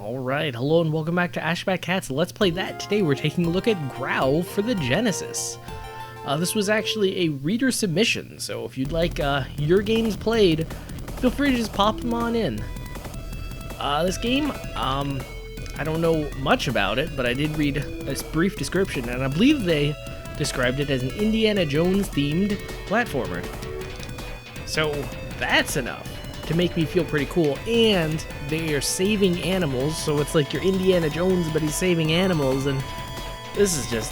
Alright, hello and welcome back to Ashgabat Cat's Let's Play That. Today we're taking a look at Growl for the Genesis. This was actually a reader submission, so if you'd like your games played, feel free to just pop them on in. This game, I don't know much about it, but I did read a brief description, and I believe they described it as an Indiana Jones themed platformer. So that's enough to make me feel pretty cool, and they are saving animals, so it's like you're Indiana Jones, but he's saving animals, and this is just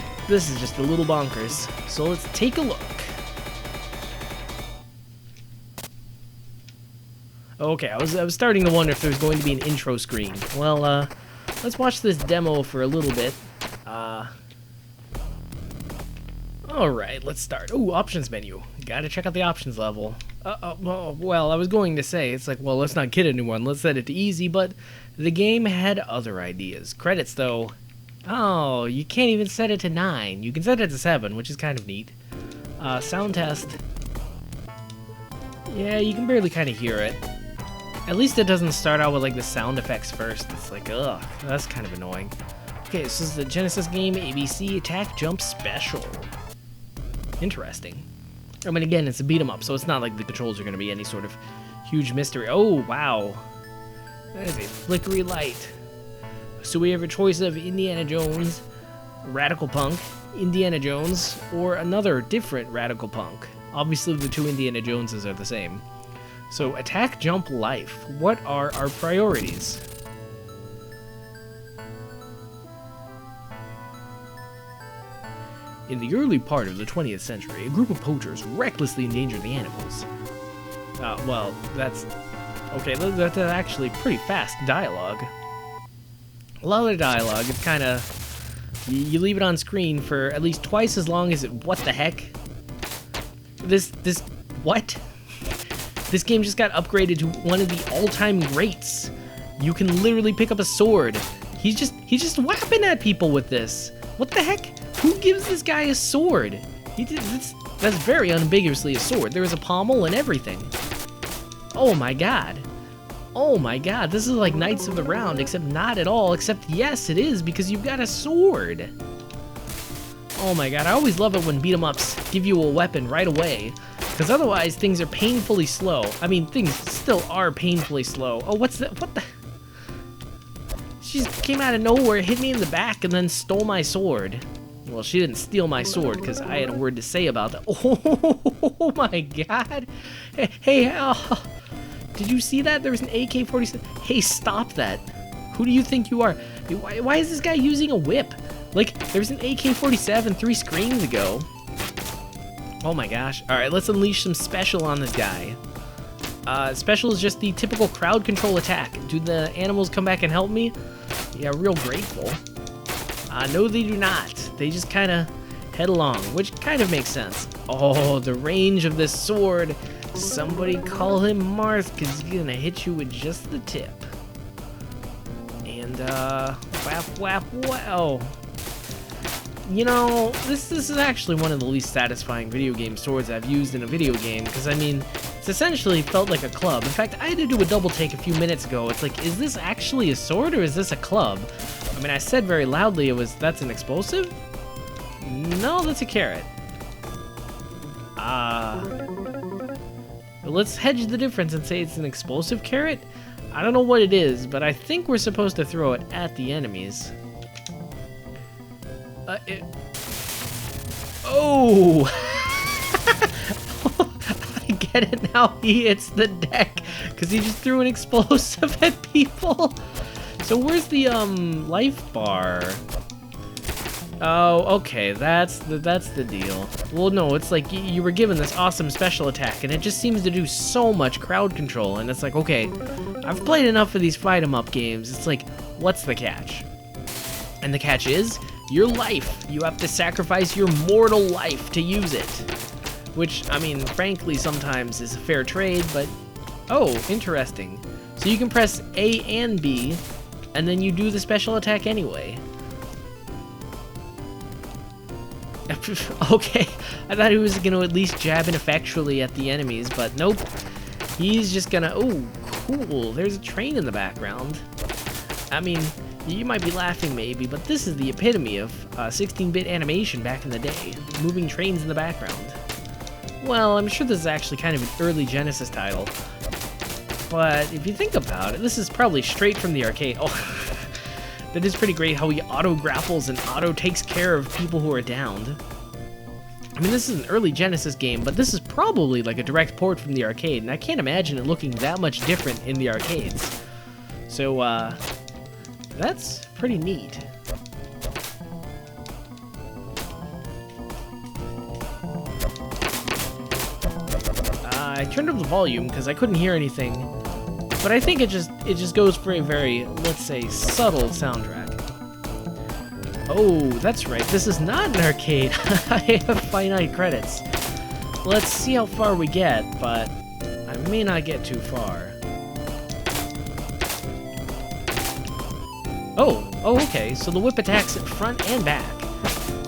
a little bonkers. So let's take a look. Okay, I was starting to wonder if there was going to be an intro screen. Well, let's watch this demo for a little bit. Alright, let's start. Ooh, options menu. Gotta check out the options level. Well, I was going to say, it's like, well, let's not kid anyone, let's set it to easy, but the game had other ideas. Credits, though. Oh, you can't even set it to 9. You can set it to 7, which is kind of neat. Sound test. Yeah, you can barely kind of hear it. At least it doesn't start out with, like, the sound effects first. It's like, ugh, that's kind of annoying. Okay, this is the Genesis game ABC Attack Jump Special. Interesting. I mean, again, it's a beat 'em up, so it's not like the controls are going to be any sort of huge mystery. Oh, wow. That is a flickery light. So we have a choice of Indiana Jones, Radical Punk, Indiana Jones, or another different Radical Punk. Obviously, the two Indiana Joneses are the same. So, Attack, Jump, Life. What are our priorities? In the early part of the 20th century, a group of poachers recklessly endangered the animals. Well, that's... okay, that's actually pretty fast dialogue. A lot of the dialogue, it's kind of... You leave it on screen for at least twice as long as it... What the heck? What? This game just got upgraded to one of the all-time greats. You can literally pick up a sword. He's just whapping at people with this. What the heck? Who gives this guy a sword? That's very unambiguously a sword. There is a pommel and everything. Oh my god. Oh my god, this is like Knights of the Round, except not at all, except yes it is, because you've got a sword. Oh my god, I always love it when beat-em-ups give you a weapon right away, because otherwise things are painfully slow. I mean, things still are painfully slow. Oh, what's that? What the? She just came out of nowhere, hit me in the back, and then stole my sword. Well, she didn't steal my sword, because I had a word to say about that. Oh my god. Hey, oh, did you see that? There was an AK-47. Hey, stop that. Who do you think you are? Why is this guy using a whip? Like, there was an AK-47 3 screens ago. Oh my gosh. Alright, let's unleash some special on this guy. Special is just the typical crowd control attack. Do the animals come back and help me? Yeah, real grateful. No, they do not. They just kind of head along, which kind of makes sense. Oh, the range of this sword. Somebody call him Marth, because he's going to hit you with just the tip. And, whap, whap, wow. You know, this is actually one of the least satisfying video game swords I've used in a video game, because, I mean, it's essentially felt like a club. In fact, I had to do a double take a few minutes ago. It's like, is this actually a sword, or is this a club? I mean, I said very loudly that's an explosive? No, that's a carrot. Let's hedge the difference and say it's an explosive carrot? I don't know what it is, but I think we're supposed to throw it at the enemies. Oh! I get it now, he hits the deck, because he just threw an explosive at people. So where's the, life bar? Oh, okay, that's the deal. Well, no, it's like you were given this awesome special attack, and it just seems to do so much crowd control, and it's like, okay, I've played enough of these fight-em-up games, it's like, what's the catch? And the catch is, your life. You have to sacrifice your mortal life to use it. Which, I mean, frankly, sometimes is a fair trade, but... Oh, interesting. So you can press A and B, and then you do the special attack anyway. Okay, I thought he was going to at least jab ineffectually at the enemies, but nope. He's just gonna... Oh, cool. There's a train in the background. I mean, you might be laughing maybe, but this is the epitome of 16-bit animation back in the day. Moving trains in the background. Well, I'm sure this is actually kind of an early Genesis title. But if you think about it, this is probably straight from the arcade. Oh, that is pretty great how he auto-grapples and auto-takes care of people who are downed. I mean, this is an early Genesis game, but this is probably like a direct port from the arcade, and I can't imagine it looking that much different in the arcades. So, that's pretty neat. I turned up the volume because I couldn't hear anything, but I think it just goes for a very, let's say, subtle soundtrack. Oh, that's right, this is not an arcade. I have finite credits. Let's see how far we get, but I may not get too far. Oh, okay, so the whip attacks at front and back.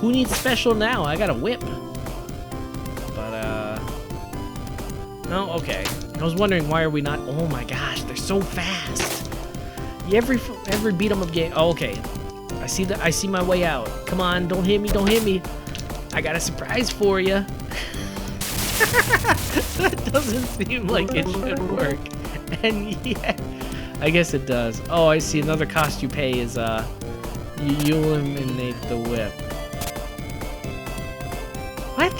Who needs special now? I got a whip. But, no, okay. I was wondering why are we not... Oh my gosh, they're so fast. Every beat 'em up game... Oh, okay. I see my way out. Come on, don't hit me, don't hit me. I got a surprise for you. That doesn't seem like it should work. And yeah, I guess it does. Oh, I see, another cost you pay is, you eliminate the whip. What?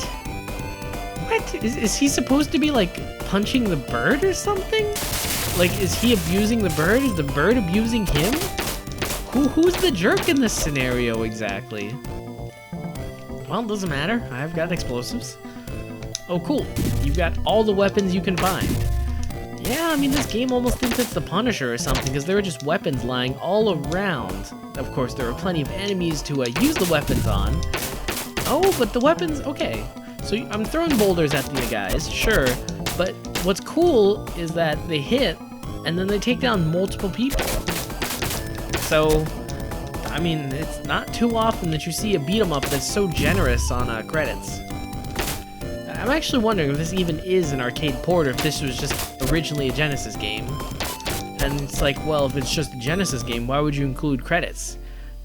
What? Is he supposed to be, like, punching the bird or something? Like, is he abusing the bird? Is the bird abusing him? Who's the jerk in this scenario exactly? Well, it doesn't matter. I've got explosives. Oh, cool. You've got all the weapons you can find. Yeah, I mean, this game almost thinks it's the Punisher or something, because there are just weapons lying all around. Of course, there are plenty of enemies to use the weapons on. Oh, but the weapons... Okay. So I'm throwing boulders at the guys, sure. But what's cool is that they hit, and then they take down multiple people. So, I mean, it's not too often that you see a beat-em-up that's so generous on credits. I'm actually wondering if this even is an arcade port or if this was just originally a Genesis game. And it's like, well, if it's just a Genesis game, why would you include credits?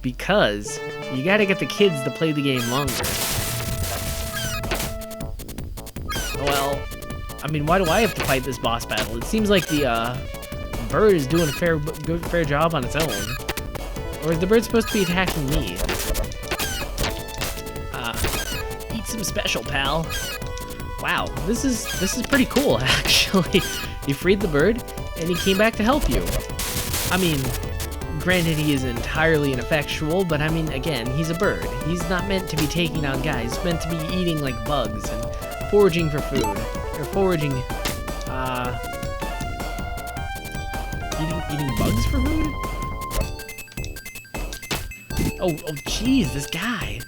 Because you gotta get the kids to play the game longer. Well, I mean, why do I have to fight this boss battle? It seems like the bird is doing a fair job on its own. Or is the bird supposed to be attacking me? Eat some special, pal. Wow, this is pretty cool, actually. You freed the bird, and he came back to help you. I mean, granted he is entirely ineffectual, but I mean, again, he's a bird. He's not meant to be taking on guys. He's meant to be eating, like, bugs and foraging for food. Or foraging, eating bugs for food? Oh, jeez, this guy.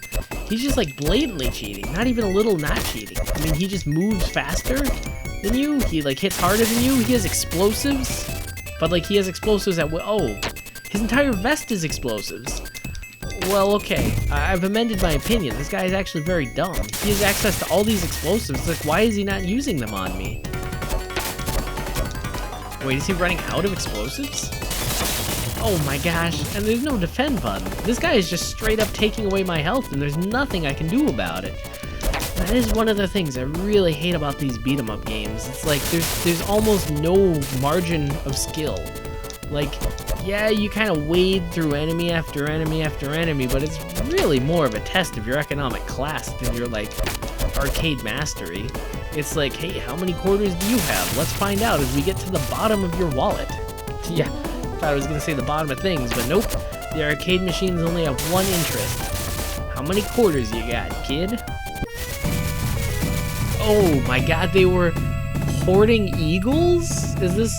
He's just, like, blatantly cheating. Not even a little not cheating. I mean, he just moves faster than you. He, like, hits harder than you. He has explosives. But, like, he has explosives at will. Oh, his entire vest is explosives. Well, okay. I've amended my opinion. This guy is actually very dumb. He has access to all these explosives. Like, why is he not using them on me? Wait, is he running out of explosives? Oh my gosh, and there's no defend button. This guy is just straight up taking away my health, and there's nothing I can do about it. That is one of the things I really hate about these beat-em-up games. It's like, there's almost no margin of skill. Like, yeah, you kind of wade through enemy after enemy after enemy, but it's really more of a test of your economic class than your, like, arcade mastery. It's like, hey, how many quarters do you have? Let's find out as we get to the bottom of your wallet. Yeah. I was gonna say the bottom of things, but nope. The arcade machines only have one interest. How many quarters you got, kid? Oh my god, they were hoarding eagles? Is this...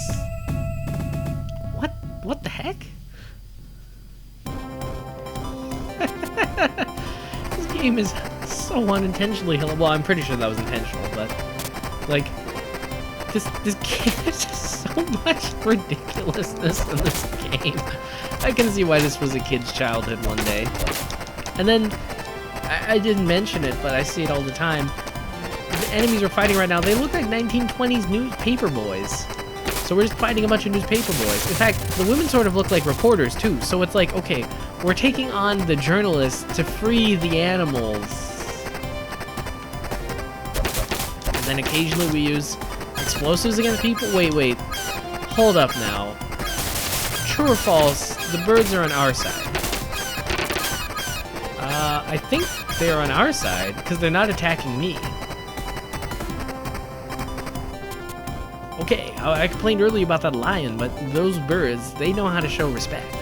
What the heck? This game is so unintentionally... Well, I'm pretty sure that was intentional, but... Like... This game is just so much ridiculousness in this game. I can see why this was a kid's childhood one day. And then, I didn't mention it, but I see it all the time. The enemies we're fighting right now, they look like 1920s newspaper boys. So we're just fighting a bunch of newspaper boys. In fact, the women sort of look like reporters too. So it's like, okay, we're taking on the journalists to free the animals. And then occasionally we use explosives against people. Wait. Hold up now. True or false, the birds are on our side. I think they're on our side because they're not attacking me. Okay, I complained earlier about that lion, but those birds, they know how to show respect.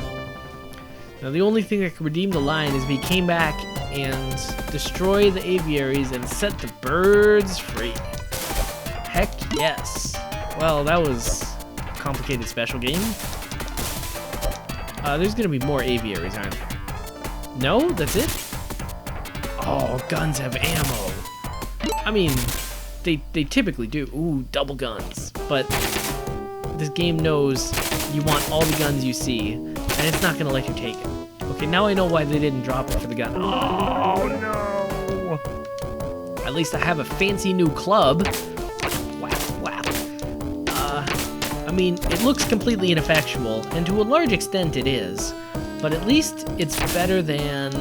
Now, the only thing that could redeem the lion is if he came back and destroyed the aviaries and set the birds free. Heck yes. Well, that was a complicated special game. There's gonna be more aviaries, aren't there? No? That's it? Oh, guns have ammo. I mean, they typically do. Ooh, double guns. But this game knows you want all the guns you see, and it's not gonna let you take it. Okay, now I know why they didn't drop it for the gun. Oh no! At least I have a fancy new club. Whap, whap. I mean, it looks completely ineffectual, and to a large extent it is. But at least it's better than...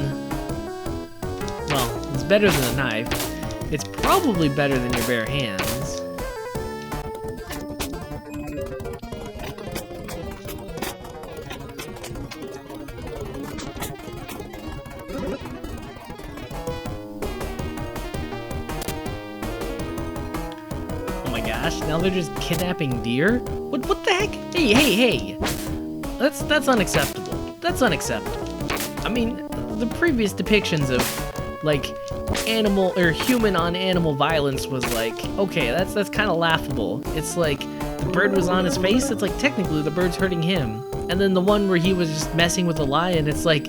well, it's better than a knife. It's probably better than your bare hands. Oh my gosh, now they're just kidnapping deer? What the heck? Hey! That's unacceptable. That's unacceptable. I mean, the previous depictions of, like, animal or human on animal violence was like, okay, that's kind of laughable. It's like the bird was on his face. It's like technically the bird's hurting him. And then the one where he was just messing with the lion, it's like,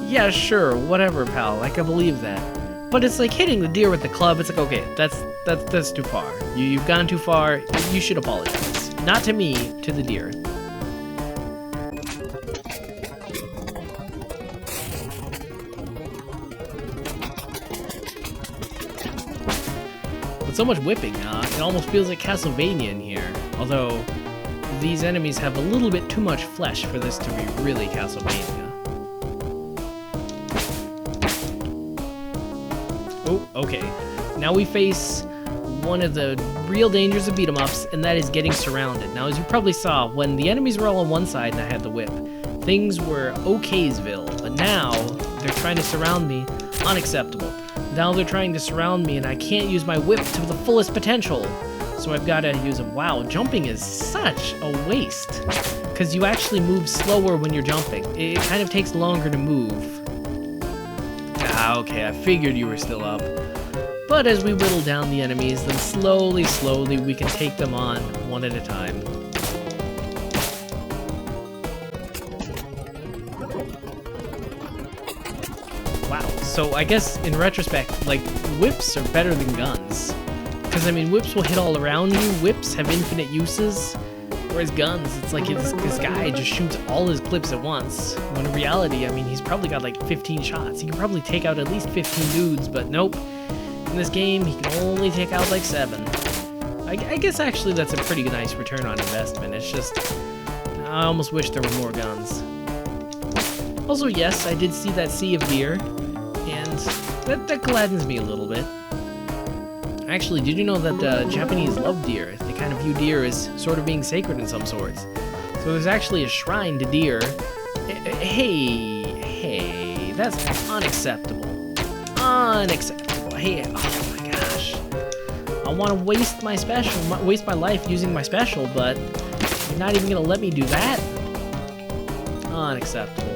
yeah, sure, whatever, pal. I can believe that. But it's like hitting the deer with the club. It's like, okay, that's too far. You've gone too far. You should apologize. Not to me, to the deer. So much whipping, it almost feels like Castlevania in here. Although, these enemies have a little bit too much flesh for this to be really Castlevania. Oh, okay. Now we face one of the real dangers of beat-em-ups, and that is getting surrounded. Now, as you probably saw, when the enemies were all on one side and I had the whip, things were okaysville. But now, they're trying to surround me. Unacceptable. Now they're trying to surround me and I can't use my whip to the fullest potential. So I've got to use them. Wow, jumping is such a waste. Because you actually move slower when you're jumping. It kind of takes longer to move. Ah, okay, I figured you were still up. But as we whittle down the enemies, then slowly we can take them on one at a time. So I guess in retrospect, like, whips are better than guns. Because I mean, whips will hit all around you, whips have infinite uses, whereas guns, it's like this guy just shoots all his clips at once. When in reality, I mean, he's probably got like 15 shots. He can probably take out at least 15 dudes, but nope. In this game, he can only take out like 7. I guess actually that's a pretty nice return on investment. It's just, I almost wish there were more guns. Also, yes, I did see that sea of deer. That gladdens me a little bit. Actually, did you know that the Japanese love deer? They kind of view deer as sort of being sacred in some sorts. So there's actually a shrine to deer. Hey, that's unacceptable. Unacceptable. Hey, oh my gosh. I want to waste my life using my special, but you're not even gonna let me do that? Unacceptable.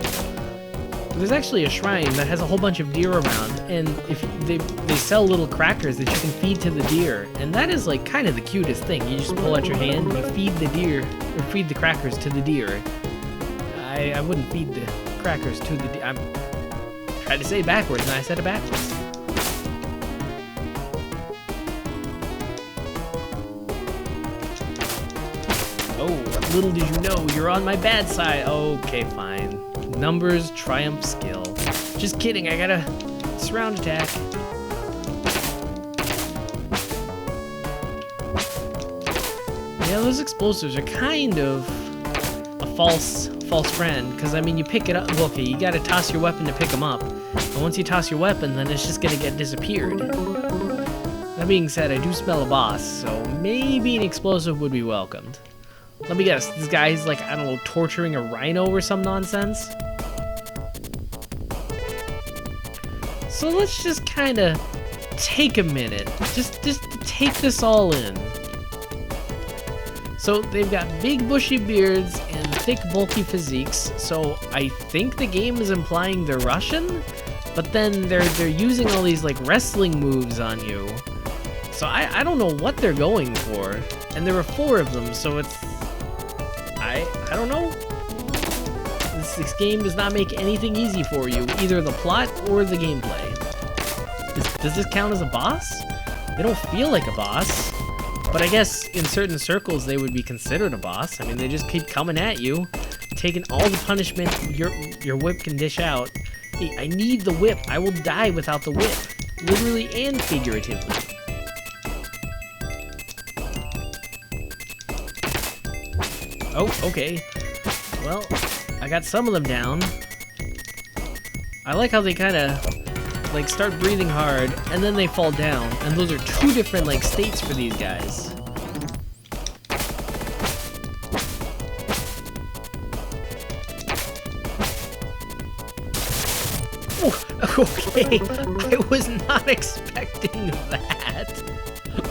There's actually a shrine that has a whole bunch of deer around, and if they sell little crackers that you can feed to the deer, and that is like kind of the cutest thing. You just pull out your hand and you feed the deer, or feed the crackers to the deer. I wouldn't feed the crackers to the deer. I'm trying to say it backwards, and I said it backwards. Oh, little did you know, you're on my bad side. Okay, fine. Numbers triumph skill. Just kidding, I gotta surround attack. Yeah, those explosives are kind of a false friend, because I mean, you pick it up. Well, okay, you gotta toss your weapon to pick them up, and once you toss your weapon, then it's just gonna get disappeared. That being said, I do smell a boss, so maybe an explosive would be welcomed. Let me guess, this guy's like, I don't know, torturing a rhino or some nonsense? So let's just kind of take a minute, just take this all in. So they've got big bushy beards and thick bulky physiques, so I think the game is implying they're Russian, but then they're using all these like wrestling moves on you. So I don't know what they're going for, and there are 4 of them, so it's, I don't know. This game does not make anything easy for you, either the plot or the gameplay. Does this count as a boss? They don't feel like a boss, but I guess in certain circles they would be considered a boss. I mean, they just keep coming at you, taking all the punishment your whip can dish out. Hey, I need the whip. I will die without the whip, literally and figuratively. Oh, okay. Well, I got some of them down. I like how they kind of, like, start breathing hard, and then they fall down. And those are 2 different, like, states for these guys. Oh, okay. I was not expecting that.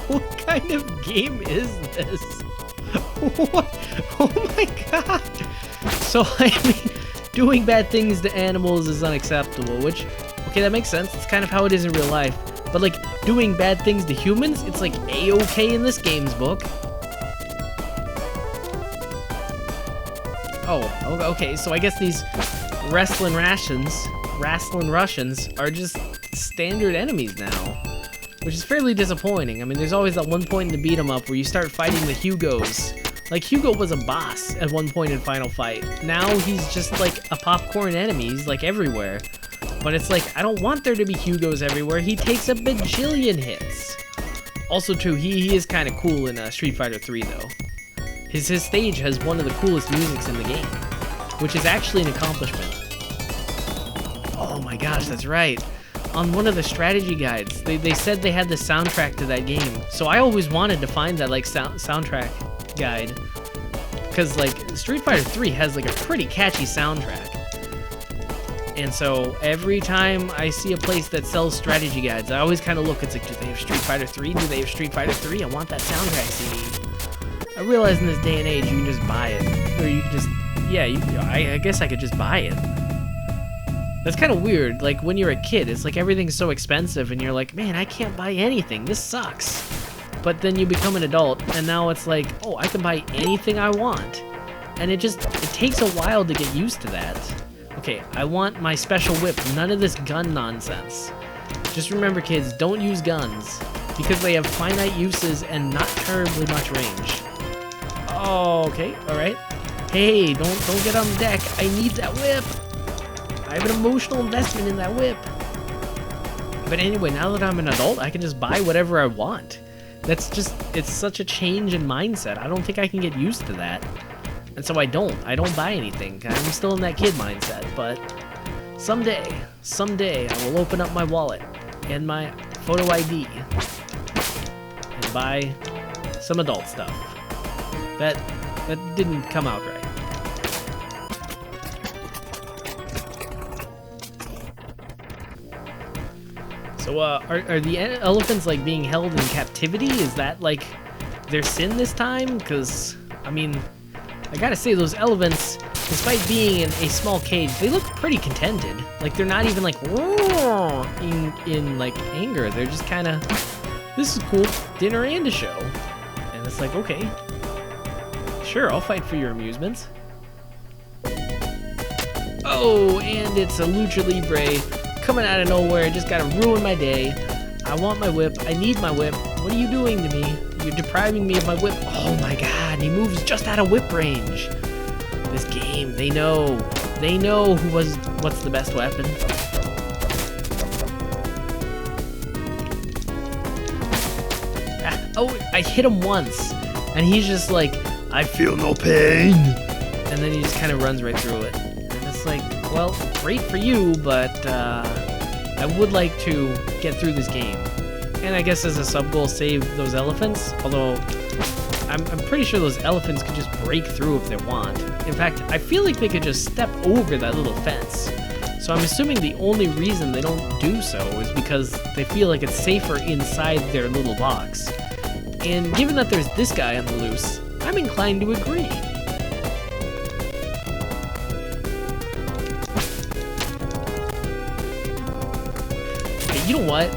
What kind of game is this? What? Oh my god! So, I mean, doing bad things to animals is unacceptable, which, okay, that makes sense. It's kind of how it is in real life. But, like, doing bad things to humans, it's, like, A-okay in this game's book. Oh, okay, so I guess these wrestling Russians are just standard enemies now. Which is fairly disappointing. I mean, there's always that one point in the beat 'em up where you start fighting the Hugos. Like, Hugo was a boss at one point in Final Fight. Now he's just like a popcorn enemy. He's like everywhere. But it's like, I don't want there to be Hugos everywhere. He takes a bajillion hits. Also true, he is kind of cool in Street Fighter 3 though. His stage has one of the coolest musics in the game, which is actually an accomplishment. Oh my gosh, that's right. On one of the strategy guides, they said they had the soundtrack to that game. So I always wanted to find that like soundtrack guide, because like Street Fighter 3 has like a pretty catchy soundtrack. And so every time I see a place that sells strategy guides, I always kind of look. It's like, do they have Street Fighter 3? Do they have Street Fighter 3? I want that soundtrack CD. I realize in this day and age you can just buy it, or you can just, yeah, I guess I could just buy it. That's kind of weird. Like, when you're a kid, it's like everything's so expensive, and you're like, man, I can't buy anything. This sucks. But then you become an adult, and now it's like, oh, I can buy anything I want. And it takes a while to get used to that. Okay, I want my special whip. None of this gun nonsense. Just remember, kids, don't use guns, because they have finite uses and not terribly much range. Oh, okay, all right. Hey, don't get on the deck. I need that whip. I have an emotional investment in that whip. But anyway, now that I'm an adult, I can just buy whatever I want. That's just, it's such a change in mindset. I don't think I can get used to that. And so I don't buy anything. I'm still in that kid mindset, but someday I will open up my wallet and my photo ID and buy some adult stuff. That didn't come out right. So, are the elephants, like, being held in captivity? Is that, like, their sin this time? Because, I mean, I gotta say, those elephants, despite being in a small cage, they look pretty contented. Like, they're not even, like, in like, anger. They're just kind of, this is cool, dinner and a show. And it's like, okay, sure, I'll fight for your amusements. Oh, and it's a Lucha Libre coming out of nowhere, just gotta ruin my day. I want my whip. I need my whip. What are you doing to me? You're depriving me of my whip. Oh my god, he moves just out of whip range. This game, they know what's the best weapon. Oh, I hit him once, And he's just like, I feel no pain. And then he just kind of runs right through it. And it's like, well, great for you, but I would like to get through this game. And I guess as a sub-goal, save those elephants. Although, I'm pretty sure those elephants could just break through if they want. In fact, I feel like they could just step over that little fence. So I'm assuming the only reason they don't do so is because they feel like it's safer inside their little box. And given that there's this guy on the loose, I'm inclined to agree. Okay, you know what?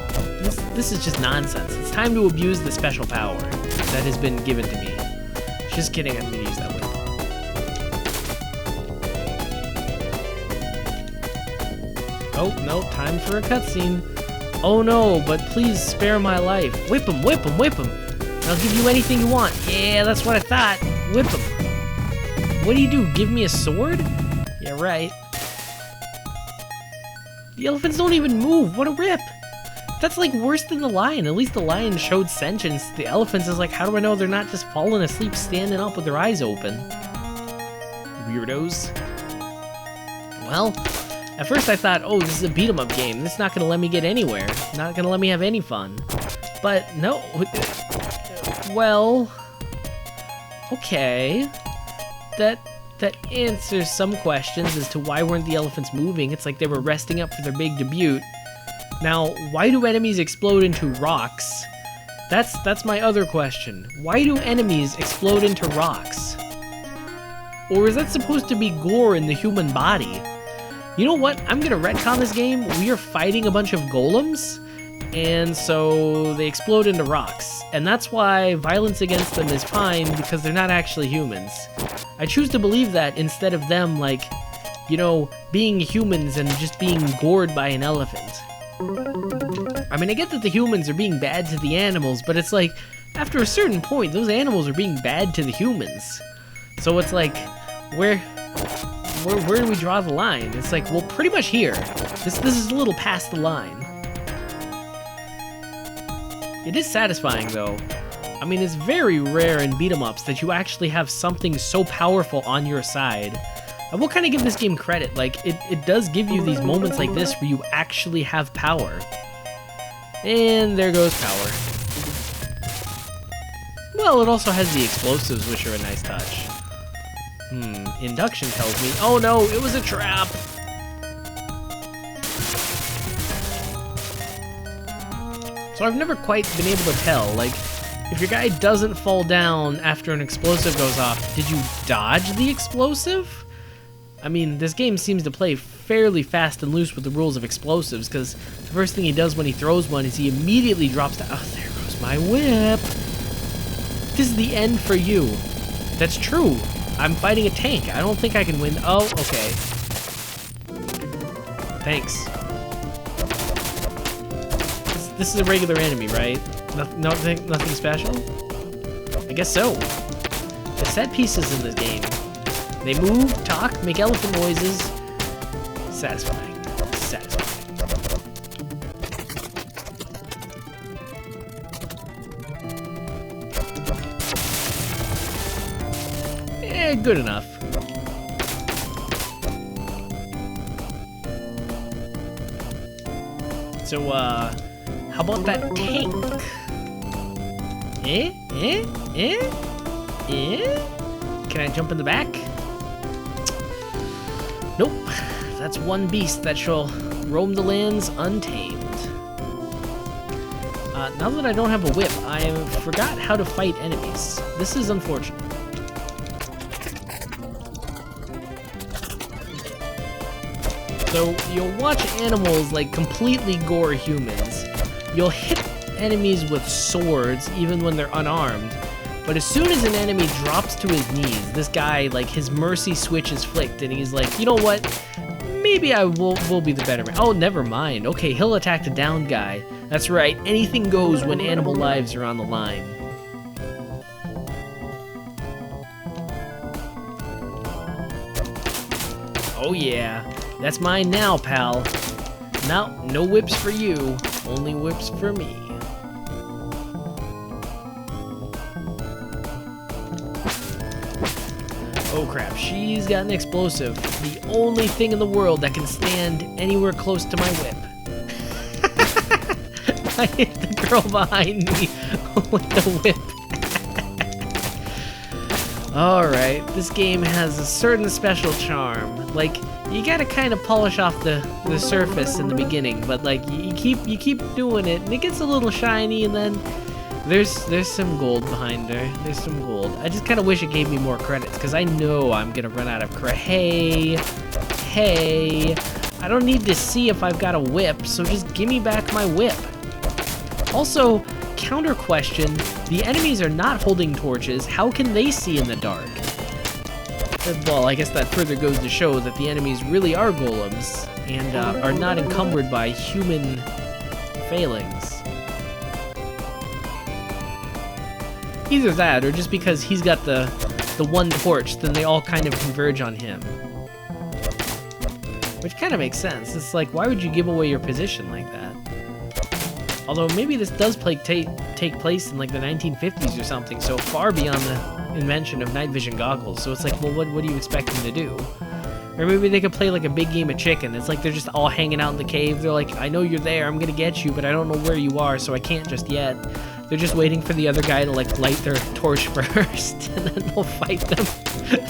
This is just nonsense. It's time to abuse the special power that has been given to me. Just kidding, I'm gonna use that whip. Oh, no, time for a cutscene. Oh no, but please spare my life. Whip him, whip him, whip him. I'll give you anything you want. Yeah, that's what I thought. Whip him. What do? Give me a sword? Yeah, right. The elephants don't even move. What a rip. That's like worse than the lion. At least the lion showed sentience. The elephants is like, how do I know they're not just falling asleep standing up with their eyes open? Weirdos. Well, at first I thought, oh, this is a beat-em-up game. This is not going to let me get anywhere. Not going to let me have any fun. But no. Well, okay. That answers some questions as to why weren't the elephants moving. It's like they were resting up for their big debut. Now, why do enemies explode into rocks? That's my other question. Why do enemies explode into rocks? Or is that supposed to be gore in the human body? You know what? I'm gonna retcon this game. We are fighting a bunch of golems, and so they explode into rocks. And that's why violence against them is fine, because they're not actually humans. I choose to believe that instead of them, like, you know, being humans and just being gored by an elephant. I mean, I get that the humans are being bad to the animals, but it's like, after a certain point, those animals are being bad to the humans. So it's like, where do we draw the line? It's like, well, pretty much here. This is a little past the line. It is satisfying, though. I mean, it's very rare in beat-em-ups that you actually have something so powerful on your side. I will kind of give this game credit. Like, it does give you these moments like this where you actually have power. And there goes power. Well, it also has the explosives, which are a nice touch. Induction tells me, oh no, it was a trap! So I've never quite been able to tell, like, if your guy doesn't fall down after an explosive goes off, did you dodge the explosive? I mean, this game seems to play fairly fast and loose with the rules of explosives, because the first thing he does when he throws one is he immediately drops down. Oh, there goes my whip! This is the end for you. That's true. I'm fighting a tank. I don't think I can win. Oh, okay. Thanks. This is a regular enemy, right? Nothing special? I guess so. The set pieces in this game. They move, talk, make elephant noises. Satisfying. Satisfying. Good enough. So, how about that tank? Can I jump in the back? Nope. That's one beast that shall roam the lands untamed. Now that I don't have a whip, I forgot how to fight enemies. This is unfortunate. So you'll watch animals like completely gore humans. You'll hit enemies with swords even when they're unarmed. But as soon as an enemy drops to his knees, this guy, like, his mercy switch is flicked and he's like, you know what? Maybe I will be the better man. Oh, never mind. Okay, he'll attack the downed guy. That's right. Anything goes when animal lives are on the line. Oh yeah. That's mine now, pal. No whips for you, only whips for me. crap, she's got an explosive. The only thing in the world that can stand anywhere close to my whip. I hit the girl behind me with the whip. Alright, this game has a certain special charm. Like, you gotta kind of polish off the surface in the beginning, but like, you keep doing it, and it gets a little shiny, and then there's some gold behind her. There's some gold. I just kind of wish it gave me more credits, because I know I'm gonna run out of credits. Hey, I don't need to see if I've got a whip, so just give me back my whip. Also, counter question, the enemies are not holding torches. How can they see in the dark? Well, I guess that further goes to show that the enemies really are golems and are not encumbered by human failings. Either that, or just because he's got the one torch, then they all kind of converge on him. Which kind of makes sense. It's like, why would you give away your position like that? Although maybe this does take place in like the 1950s or something, so far beyond the invention of night vision goggles. So it's like, well, what do you expect them to do? Or maybe they could play like a big game of chicken. It's like they're just all hanging out in the cave. They're like, I know you're there, I'm gonna get you, but I don't know where you are, so I can't just yet. They're just waiting for the other guy to like light their torch first, and then they'll fight them.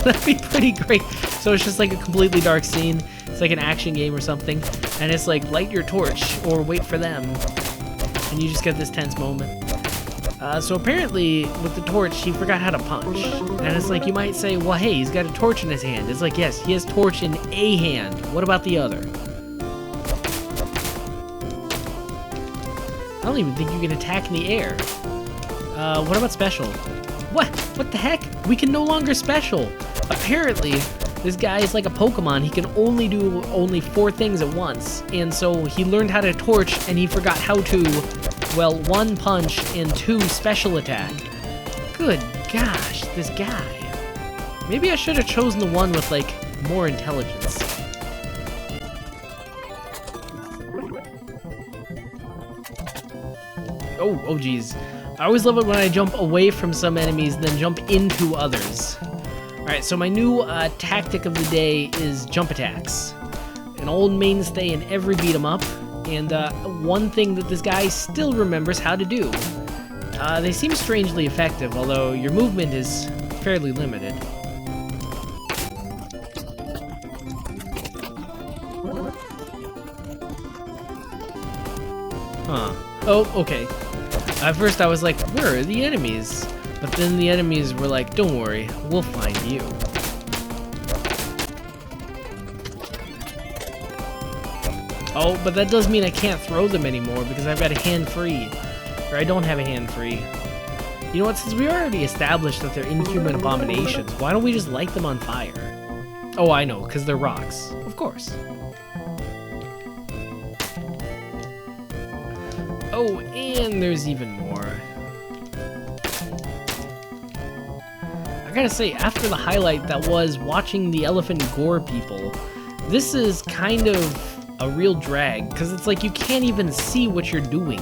That'd be pretty great. So it's just like a completely dark scene. It's like an action game or something, and it's like, light your torch or wait for them. And you just get this tense moment. So apparently, with the torch, he forgot how to punch. And it's like, you might say, well, hey, he's got a torch in his hand. It's like, yes, he has torch in a hand. What about the other? I don't even think you can attack in the air. What about special? What? What the heck? We can no longer special. Apparently, this guy is like a Pokemon. He can only do 4 things at once. And so he learned how to torch, and he forgot how to, well, 1 punch and 2 special attack. Good gosh, this guy. Maybe I should have chosen the one with, like, more intelligence. Oh geez. I always love it when I jump away from some enemies and then jump into others. Alright, so my new tactic of the day is jump attacks. An old mainstay in every beat 'em up, and one thing that this guy still remembers how to do. They seem strangely effective, although your movement is fairly limited. Huh. Oh, okay. At first I was like, where are the enemies? But then the enemies were like, don't worry, we'll find you. Oh, but that does mean I can't throw them anymore because I've got a hand free. Or I don't have a hand free. You know what, since we already established that they're inhuman abominations, why don't we just light them on fire? Oh, I know, because they're rocks. Of course. Oh, and there's even more. I gotta say, after the highlight that was watching the elephant gore people, this is kind of a real drag, because it's like you can't even see what you're doing.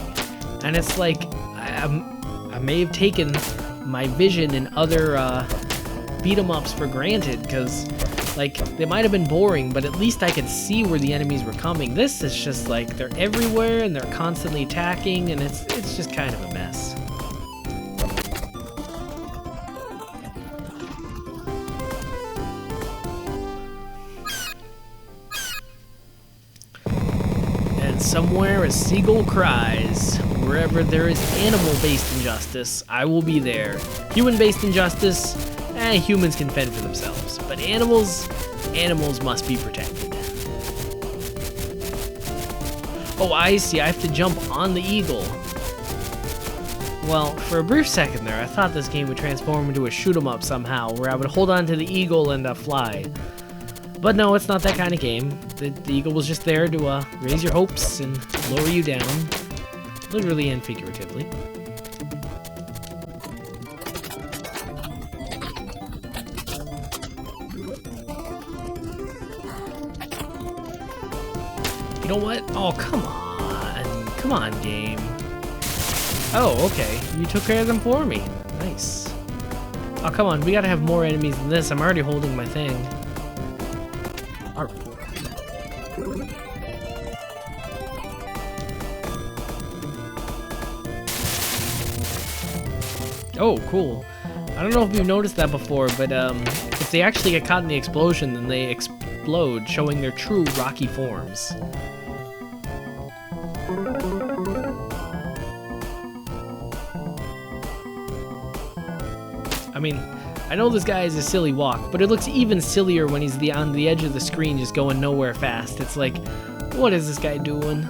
And it's like, I may have taken my vision in other beat-em-ups for granted, because like, they might have been boring, but at least I could see where the enemies were coming. This is just like, they're everywhere, and they're constantly attacking, and it's just kind of a mess. And somewhere a seagull cries. Wherever there is animal-based injustice, I will be there. Human-based injustice, humans can fend for themselves. But animals must be protected. Oh, I see, I have to jump on the eagle. Well, for a brief second there, I thought this game would transform into a shoot-'em-up somehow, where I would hold on to the eagle and fly. But no, it's not that kind of game. The eagle was just there to raise your hopes and lower you down. Literally and figuratively. You know what? Oh, come on. Come on, game. Oh, okay. You took care of them for me. Nice. Oh, come on, we gotta have more enemies than this. I'm already holding my thing. Oh, cool. I don't know if you've noticed that before, but if they actually get caught in the explosion, then they explode, showing their true rocky forms. I mean, I know this guy is a silly walk, but it looks even sillier when he's on the edge of the screen just going nowhere fast. It's like, what is this guy doing?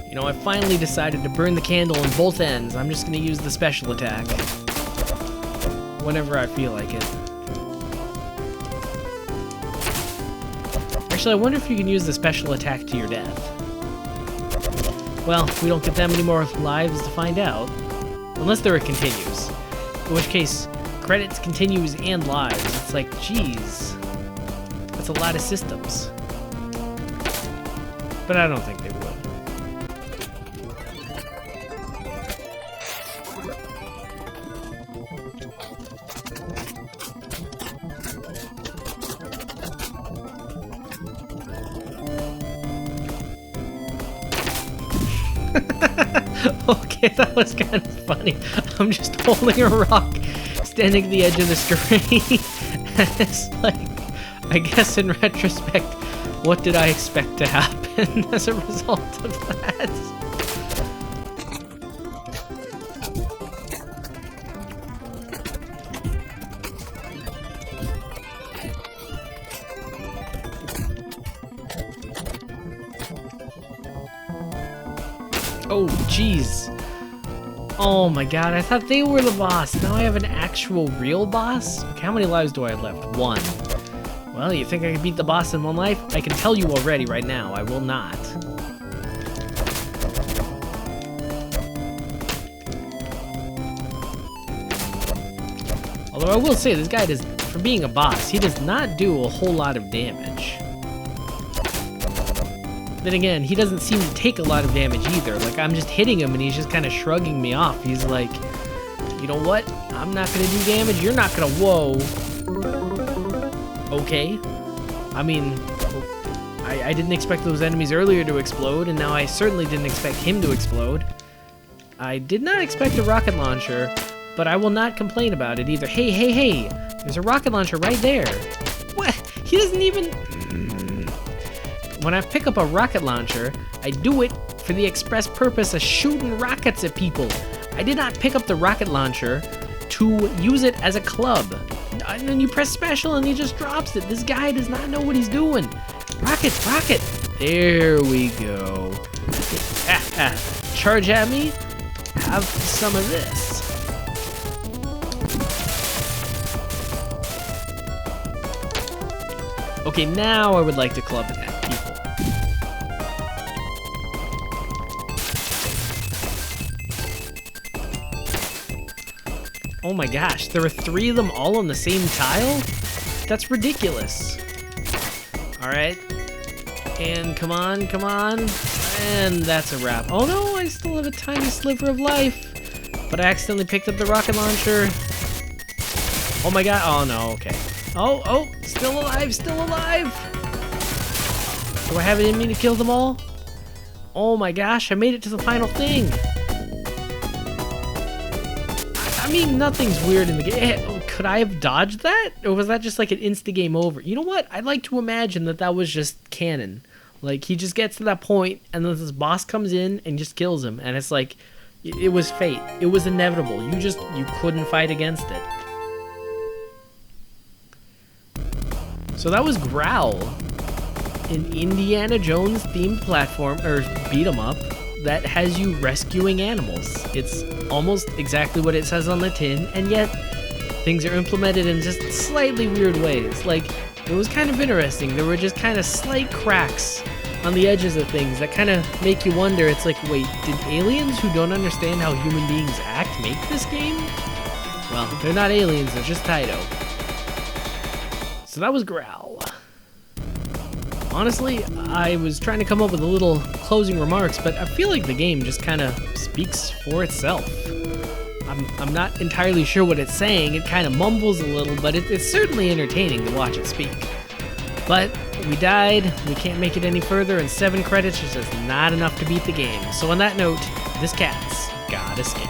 You know, I finally decided to burn the candle on both ends. I'm just gonna use the special attack whenever I feel like it. Actually, I wonder if you can use the special attack to your death. Well, we don't get that many more lives to find out. Unless there are continues. In which case, credits, continues, and lives. It's like, geez. That's a lot of systems. But I don't think they would. Okay, that was kind of funny. I'm just holding a rock, standing at the edge of the screen. And it's like, I guess in retrospect, what did I expect to happen as a result of that? Oh, jeez. Oh my god, I thought they were the boss. Now I have an actual real boss? Okay, how many lives do I have left? 1. Well, you think I can beat the boss in 1 life? I can tell you already right now, I will not. Although I will say, this guy does, for being a boss, he does not do a whole lot of damage. Then again, he doesn't seem to take a lot of damage either. Like, I'm just hitting him and he's just kind of shrugging me off. He's like, you know what? I'm not going to do damage. You're not going to, whoa. Okay. I mean, I didn't expect those enemies earlier to explode, and now I certainly didn't expect him to explode. I did not expect a rocket launcher, but I will not complain about it either. Hey, hey, hey! There's a rocket launcher right there. What? He doesn't even... When I pick up a rocket launcher, I do it for the express purpose of shooting rockets at people. I did not pick up the rocket launcher to use it as a club. And then you press special and he just drops it. This guy does not know what he's doing. Rocket, rocket. There we go. Charge at me. Have some of this. Okay, now I would like to club at people. Oh my gosh, there were 3 of them all on the same tile? That's ridiculous. Alright. And come on, come on. And that's a wrap. Oh no, I still have a tiny sliver of life. But I accidentally picked up the rocket launcher. Oh my god, oh no, okay. Oh, still alive, still alive! Do I have it in me to kill them all? Oh my gosh, I made it to the final thing! I mean, nothing's weird in the game. Could I have dodged that? Or was that just like an insta-game over? You know what? I'd like to imagine that that was just canon. Like, he just gets to that point, and then this boss comes in and just kills him. And it's like, it was fate. It was inevitable. You couldn't fight against it. So that was Growl, an Indiana Jones themed platform, or beat 'em up, that has you rescuing animals. It's almost exactly what it says on the tin, and yet things are implemented in just slightly weird ways. Like, it was kind of interesting. There were just kind of slight cracks on the edges of things that kind of make you wonder. It's like, wait, did aliens who don't understand how human beings act make this game? Well, they're not aliens, they're just Taito. So that was Growl. Honestly, I was trying to come up with a little closing remarks, but I feel like the game just kind of speaks for itself. I'm not entirely sure what it's saying. It kind of mumbles a little, but it's certainly entertaining to watch it speak. But we died, we can't make it any further, and 7 credits is just not enough to beat the game. So on that note, this cat's got escape.